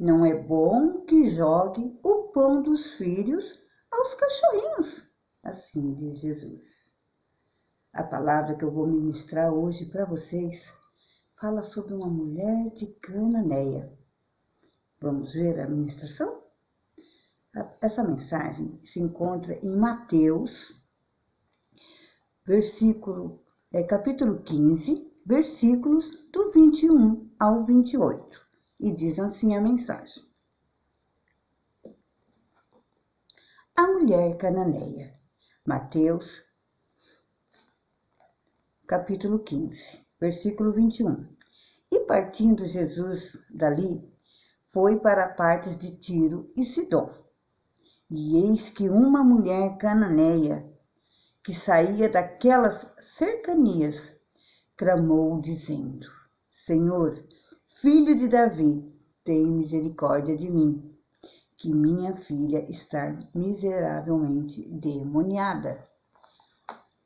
Não é bom que jogue o pão dos filhos aos cachorrinhos. Assim diz Jesus. A palavra que eu vou ministrar hoje para vocês fala sobre uma mulher de Cananeia. Vamos ver a ministração? Essa mensagem se encontra em Mateus, capítulo 15, versículos do 21 ao 28. E diz assim a mensagem. A mulher cananeia. Mateus, capítulo 15, versículo 21. E partindo Jesus dali, foi para partes de Tiro e Sidom. E eis que uma mulher cananeia, que saía daquelas cercanias, clamou, dizendo: Senhor, filho de Davi, tem misericórdia de mim, que minha filha está miseravelmente demoniada.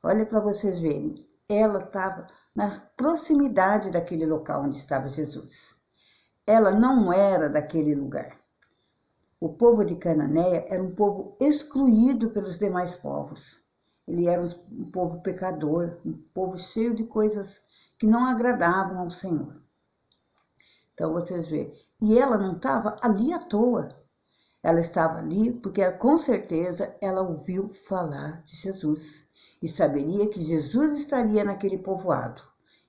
Olha para vocês verem, ela estava na proximidade daquele local onde estava Jesus. Ela não era daquele lugar. O povo de Cananeia era um povo excluído pelos demais povos. Ele era um povo pecador, um povo cheio de coisas que não agradavam ao Senhor. Então vocês veem, e ela não estava ali à toa. Ela estava ali porque com certeza ela ouviu falar de Jesus e saberia que Jesus estaria naquele povoado.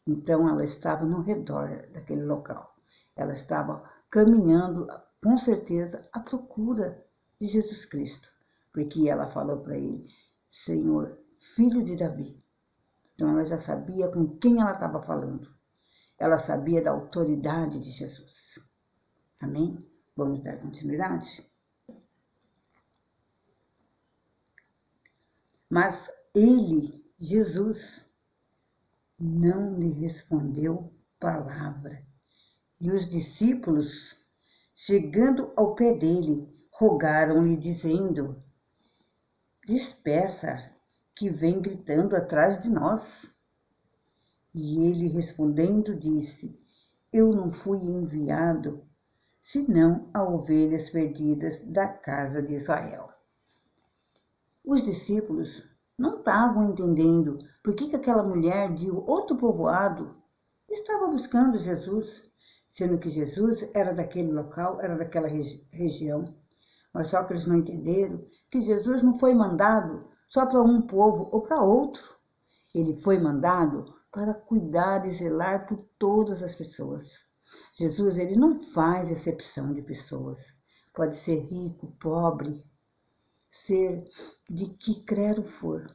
Então ela estava no redor daquele local. Ela estava caminhando, com certeza, à procura de Jesus Cristo, porque ela falou para ele: Senhor, filho de Davi. Então ela já sabia com quem ela estava falando. Ela sabia da autoridade de Jesus. Amém? Vamos dar continuidade? Mas ele, Jesus, não lhe respondeu palavra. E os discípulos, chegando ao pé dele, rogaram-lhe, dizendo: Despeça, que vem gritando atrás de nós. E ele, respondendo, disse: Eu não fui enviado, senão a ovelhas perdidas da casa de Israel. Os discípulos não estavam entendendo por que aquela mulher de outro povoado estava buscando Jesus, sendo que Jesus era daquele local, era daquela região. Mas só que eles não entenderam que Jesus não foi mandado só para um povo ou para outro. Ele foi mandado para cuidar e zelar por todas as pessoas. Jesus, ele não faz exceção de pessoas. Pode ser rico, pobre, ser de que credo for.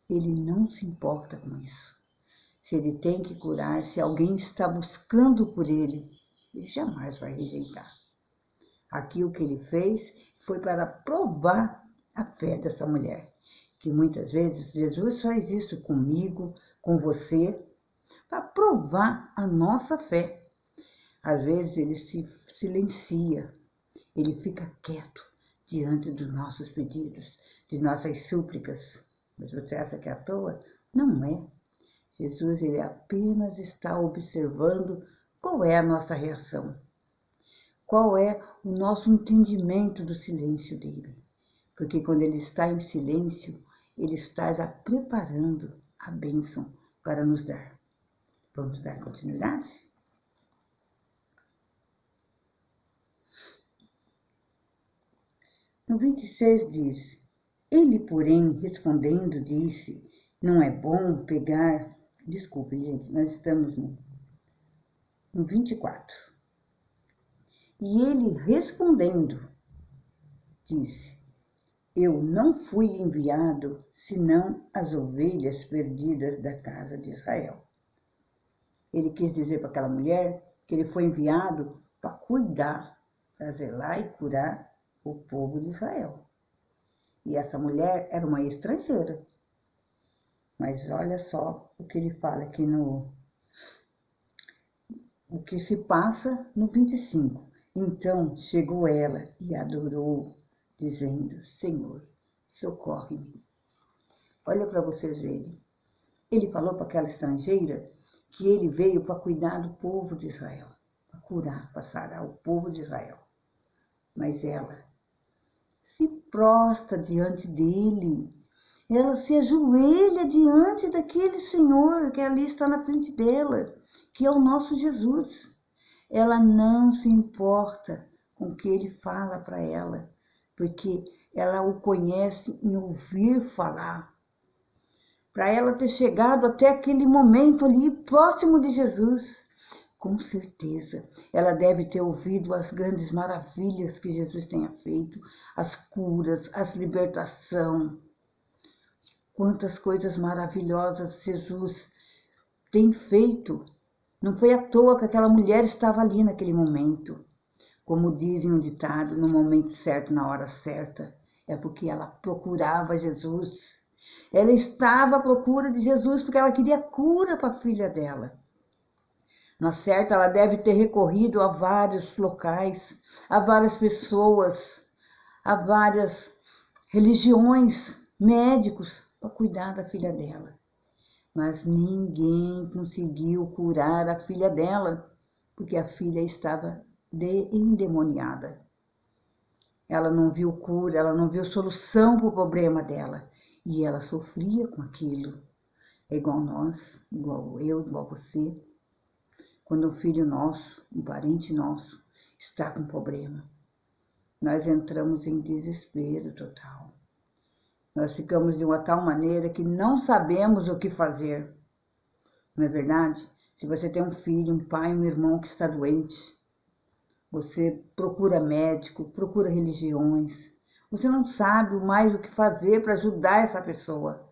Ele não se importa com isso. Se ele tem que curar, se alguém está buscando por ele, ele jamais vai rejeitar. Aqui o que ele fez foi para provar a fé dessa mulher. Que muitas vezes Jesus faz isso comigo, com você, para provar a nossa fé. Às vezes ele se silencia, ele fica quieto diante dos nossos pedidos, de nossas súplicas. Mas você acha que é à toa? Não é. Jesus, ele apenas está observando qual é a nossa reação. Qual é o nosso entendimento do silêncio dele. Porque quando ele está em silêncio, ele está já preparando a bênção para nos dar. Vamos dar continuidade? No 26 diz: Ele, porém, respondendo, disse: Não é bom pegar... Desculpe, gente, nós estamos no 24. E ele, respondendo, disse: Eu não fui enviado, senão as ovelhas perdidas da casa de Israel. Ele quis dizer para aquela mulher que ele foi enviado para cuidar, para zelar e curar o povo de Israel. E essa mulher era uma estrangeira. Mas olha só o que ele fala aqui o que se passa no 25. Então chegou ela e adorou, dizendo: Senhor, socorre-me. Olha para vocês verem. Ele falou para aquela estrangeira que ele veio para cuidar do povo de Israel, para curar, para sarar o povo de Israel. mas ela se prostra diante dele. Ela se ajoelha diante daquele Senhor que ali está na frente dela, que é o nosso Jesus. Ela não se importa com o que ele fala para ela, porque ela o conhece em ouvir falar. Para ela ter chegado até aquele momento ali, próximo de Jesus, com certeza, ela deve ter ouvido as grandes maravilhas que Jesus tenha feito, as curas, as libertação. Quantas coisas maravilhosas Jesus tem feito. Não foi à toa que aquela mulher estava ali naquele momento. Como dizem um ditado, no momento certo, na hora certa. É porque ela procurava Jesus. Ela estava à procura de Jesus porque ela queria cura para a filha dela. Na certa, ela deve ter recorrido a vários locais, a várias pessoas, a várias religiões, médicos, para cuidar da filha dela. Mas ninguém conseguiu curar a filha dela, porque a filha estava endemoniada. Ela não viu cura, ela não viu solução para o problema dela. E ela sofria com aquilo. É igual nós, igual eu, igual você. Quando um filho nosso, um parente nosso, está com problema, nós entramos em desespero total. Nós ficamos de uma tal maneira que não sabemos o que fazer. Não é verdade? Se você tem um filho, um pai, um irmão que está doente, você procura médico, procura religiões. Você não sabe mais o que fazer para ajudar essa pessoa.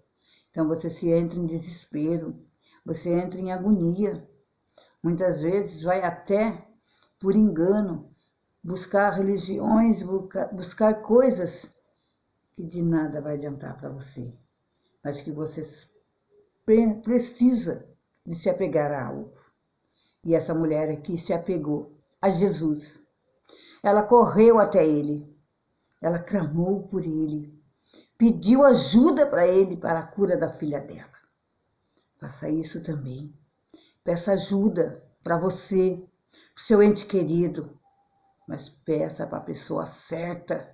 Então você se entra em desespero, você entra em agonia. Muitas vezes vai até, por engano, buscar religiões, buscar coisas que de nada vai adiantar para você, mas que você precisa de se apegar a algo. E essa mulher aqui se apegou a Jesus. Ela correu até ele, ela clamou por ele, pediu ajuda para ele para a cura da filha dela. Faça isso também. Peça ajuda para você, para o seu ente querido, mas peça para a pessoa certa.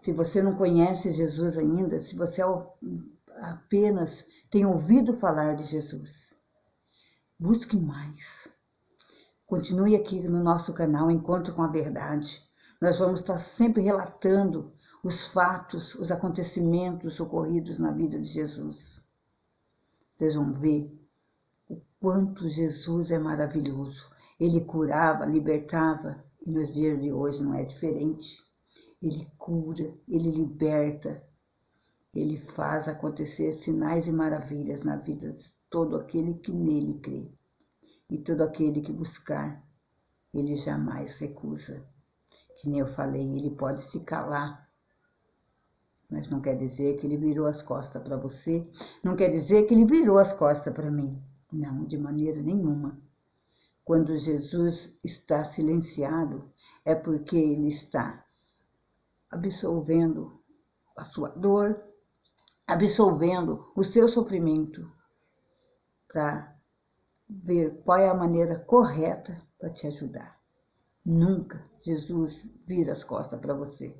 Se você não conhece Jesus ainda, se você apenas tem ouvido falar de Jesus, busque mais. Continue aqui no nosso canal Encontro com a Verdade. Nós vamos estar sempre relatando os fatos, os acontecimentos ocorridos na vida de Jesus. Vocês vão ver o quanto Jesus é maravilhoso. Ele curava, libertava, e nos dias de hoje não é diferente. Ele cura, ele liberta, ele faz acontecer sinais e maravilhas na vida de todo aquele que nele crê. E todo aquele que buscar, ele jamais recusa. Que nem eu falei, ele pode se calar, mas não quer dizer que ele virou as costas para você, não quer dizer que ele virou as costas para mim. Não, de maneira nenhuma. Quando Jesus está silenciado, é porque ele está absolvendo a sua dor, absolvendo o seu sofrimento, para ver qual é a maneira correta para te ajudar. Nunca Jesus vira as costas para você.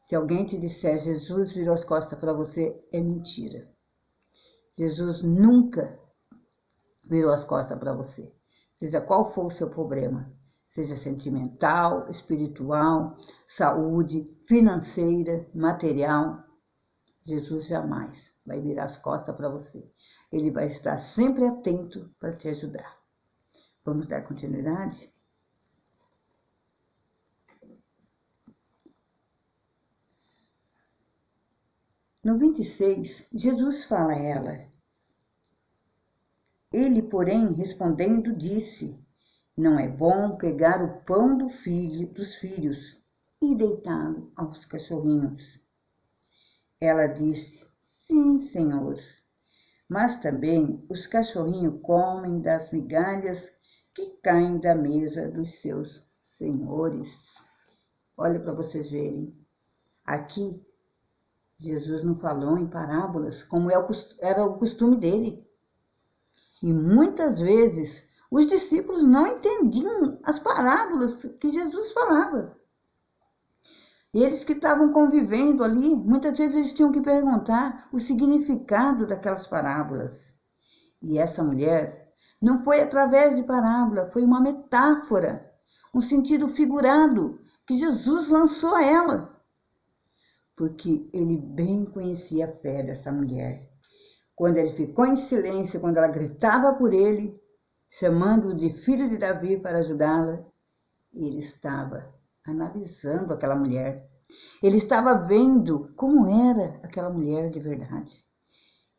Se alguém te disser Jesus virou as costas para você, é mentira. Jesus nunca virou as costas para você. Seja qual for o seu problema, seja sentimental, espiritual, saúde, financeira, material, Jesus jamais vai virar as costas para você. Ele vai estar sempre atento para te ajudar. Vamos dar continuidade? No 26, Jesus fala a ela. Ele, porém, respondendo, disse: não é bom pegar o pão dos filhos e deitá-lo aos cachorrinhos. Ela disse: sim, Senhor, mas também os cachorrinhos comem das migalhas que caem da mesa dos seus senhores. Olha para vocês verem. Aqui, Jesus não falou em parábolas, como era o costume dele. E muitas vezes os discípulos não entendiam as parábolas que Jesus falava. Eles que estavam convivendo ali, muitas vezes eles tinham que perguntar o significado daquelas parábolas. E essa mulher não foi através de parábola, foi uma metáfora, um sentido figurado que Jesus lançou a ela. Porque ele bem conhecia a fé dessa mulher. Quando ele ficou em silêncio, quando ela gritava por ele, chamando-o de filho de Davi para ajudá-la, ele estava analisando aquela mulher. Ele estava vendo como era aquela mulher de verdade.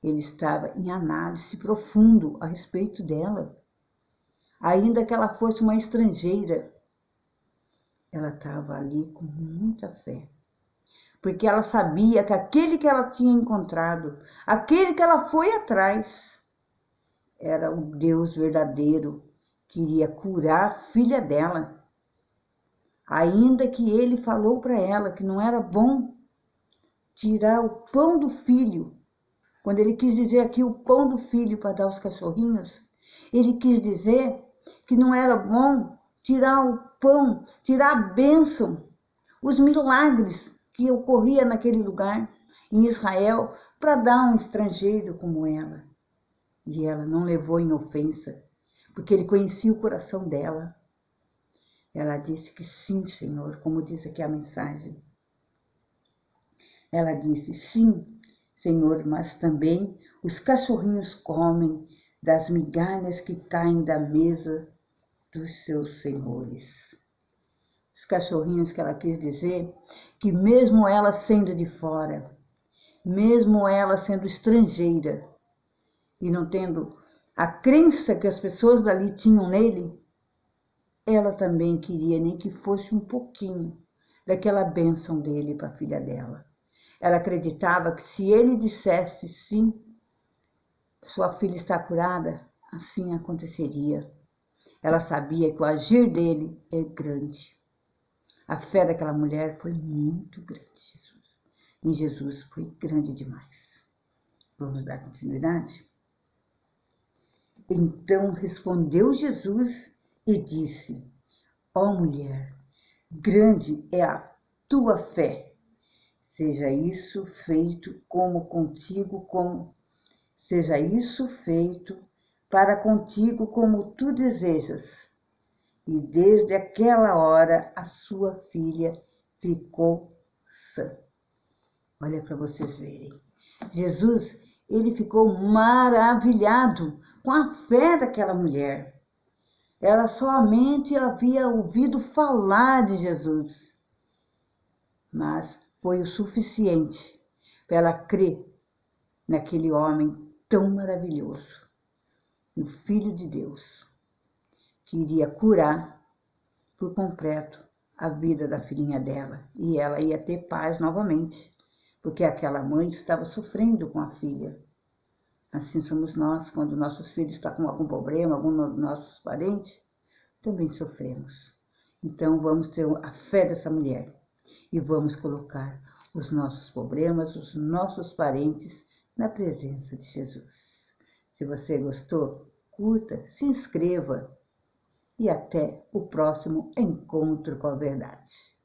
Ele estava em análise profundo a respeito dela. Ainda que ela fosse uma estrangeira, ela estava ali com muita fé. Porque ela sabia que aquele que ela tinha encontrado, aquele que ela foi atrás, era o Deus verdadeiro que iria curar a filha dela. Ainda que ele falou para ela que não era bom tirar o pão do filho, quando ele quis dizer aqui o pão do filho para dar aos cachorrinhos, ele quis dizer que não era bom tirar o pão, tirar a bênção, os milagres que ocorria naquele lugar, em Israel, para dar a um estrangeiro como ela. E ela não levou em ofensa, porque ele conhecia o coração dela. Ela disse que sim, Senhor, como diz aqui a mensagem. Ela disse, sim, Senhor, mas também os cachorrinhos comem das migalhas que caem da mesa dos seus senhores. Os cachorrinhos que ela quis dizer que mesmo ela sendo de fora, mesmo ela sendo estrangeira e não tendo a crença que as pessoas dali tinham nele, ela também queria nem que fosse um pouquinho daquela bênção dele para a filha dela. Ela acreditava que se ele dissesse sim, sua filha está curada, assim aconteceria. Ela sabia que o agir dele é grande. A fé daquela mulher foi muito grande, Jesus. Em Jesus foi grande demais. Vamos dar continuidade? Então respondeu Jesus e disse, ó mulher, grande é a tua fé. Seja isso feito para contigo como tu desejas. E desde aquela hora a sua filha ficou sã. Olha para vocês verem. Jesus, ele ficou maravilhado com a fé daquela mulher. Ela somente havia ouvido falar de Jesus, mas foi o suficiente para ela crer naquele homem tão maravilhoso, no Filho de Deus, que iria curar por completo a vida da filhinha dela. E ela ia ter paz novamente, porque aquela mãe estava sofrendo com a filha. Assim somos nós, quando nossos filhos estão com algum problema, algum dos nossos parentes, também sofremos. Então vamos ter a fé dessa mulher e vamos colocar os nossos problemas, os nossos parentes na presença de Jesus. Se você gostou, curta, se inscreva e até o próximo encontro com a verdade.